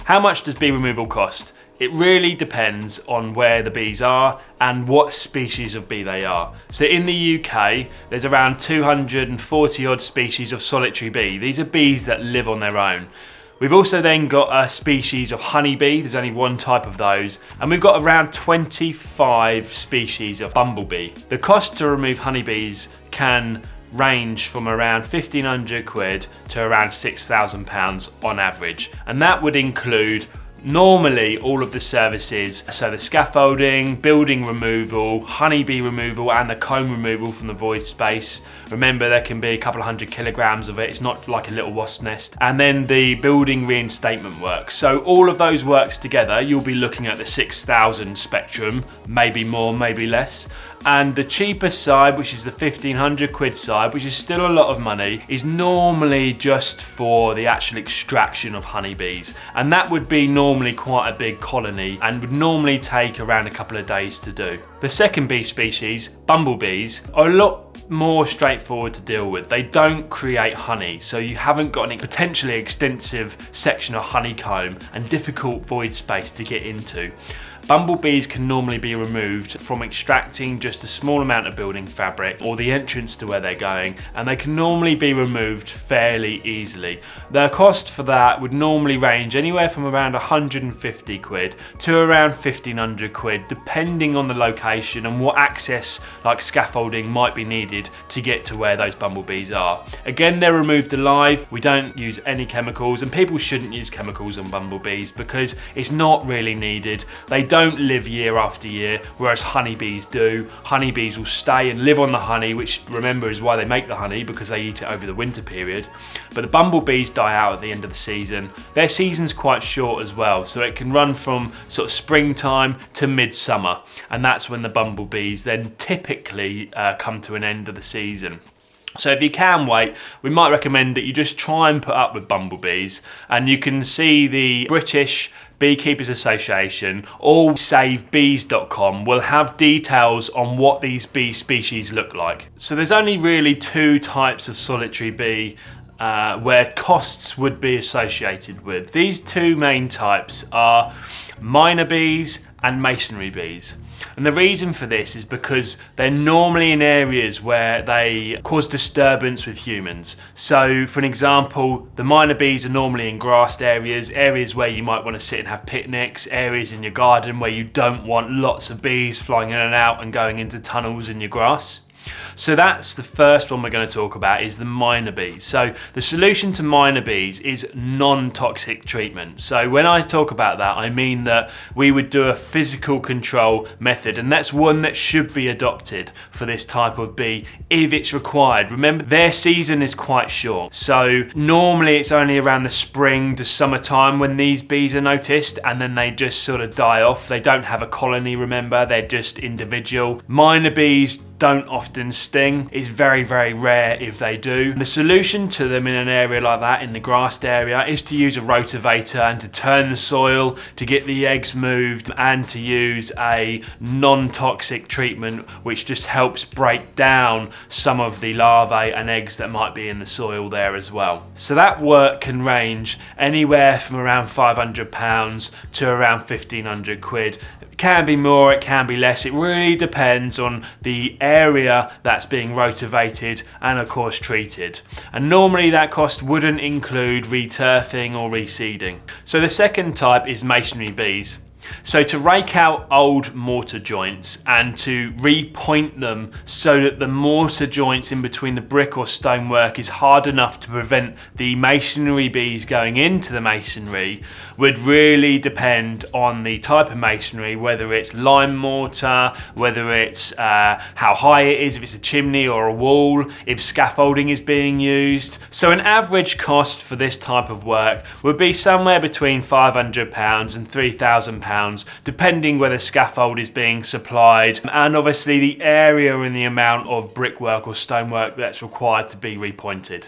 How much does bee removal cost? It really depends on where the bees are and what species of bee they are. So in the UK, there's around 240 odd species of solitary bee. These are bees that live on their own. We've also then got a species of honeybee, there's only one type of those, and we've got around 25 species of bumblebee. The cost to remove honeybees can range from around 1,500 quid to around £6,000 on average, and that would include normally all of the services, so the scaffolding, building removal, honeybee removal and the comb removal from the void space. Remember, there can be a couple of 100 kilograms of it, it's not like a little wasp nest. And then the building reinstatement work. So all of those works together, you'll be looking at the 6,000 spectrum, maybe more, maybe less. And the cheapest side, which is the 1,500 quid side, which is still a lot of money, is normally just for the actual extraction of honeybees. And that would be normally quite a big colony and would normally take around a couple of days to do. The second bee species, bumblebees, are a lot more straightforward to deal with. They don't create honey, so you haven't got any potentially extensive section of honeycomb and difficult void space to get into. Bumblebees can normally be removed from extracting just a small amount of building fabric or the entrance to where they're going, and they can normally be removed fairly easily. The cost for that would normally range anywhere from around 150 quid to around 1,500 quid, depending on the location and what access like scaffolding might be needed to get to where those bumblebees are. Again, they're removed alive. We don't use any chemicals, and people shouldn't use chemicals on bumblebees because it's not really needed. They don't live year after year, whereas honeybees do. Honeybees will stay and live on the honey, which remember is why they make the honey, because they eat it over the winter period. But the bumblebees die out at the end of the season. Their season's quite short as well, so it can run from sort of springtime to midsummer, and that's when the bumblebees then typically come to an end of the season. So if you can wait, we might recommend that you just try and put up with bumblebees, and you can see the British Beekeepers Association or savebees.com will have details on what these bee species look like. So there's only really two types of solitary bee where costs would be associated with. These two main types are miner bees and masonry bees. And the reason for this is because they're normally in areas where they cause disturbance with humans. So for an example, the miner bees are normally in grassed areas, areas where you might want to sit and have picnics, areas in your garden where you don't want lots of bees flying in and out and going into tunnels in your grass. So that's the first one we're going to talk about, is the miner bees. So the solution to miner bees is non-toxic treatment. So when I talk about that, I mean that we would do a physical control method, and that's one that should be adopted for this type of bee if it's required. Remember, their season is quite short. So normally it's only around the spring to summertime when these bees are noticed, and then they just sort of die off. They don't have a colony, remember, they're just individual. Miner bees don't often sting. It's very, very rare if they do. The solution to them in an area like that, in the grassed area, is to use a rotavator and to turn the soil, to get the eggs moved, and to use a non-toxic treatment which just helps break down some of the larvae and eggs that might be in the soil there as well. So that work can range anywhere from around £500 to around 1,500 quid. It can be more, it can be less. It really depends on the area that's being rotavated and of course treated. And normally that cost wouldn't include returfing or reseeding. So the second type is masonry bees. So to rake out old mortar joints and to repoint them so that the mortar joints in between the brick or stonework is hard enough to prevent the masonry bees going into the masonry would really depend on the type of masonry, whether it's lime mortar, whether it's how high it is, if it's a chimney or a wall, if scaffolding is being used. So an average cost for this type of work would be somewhere between £500 and £3,000, depending whether scaffold is being supplied and obviously the area and the amount of brickwork or stonework that's required to be repointed.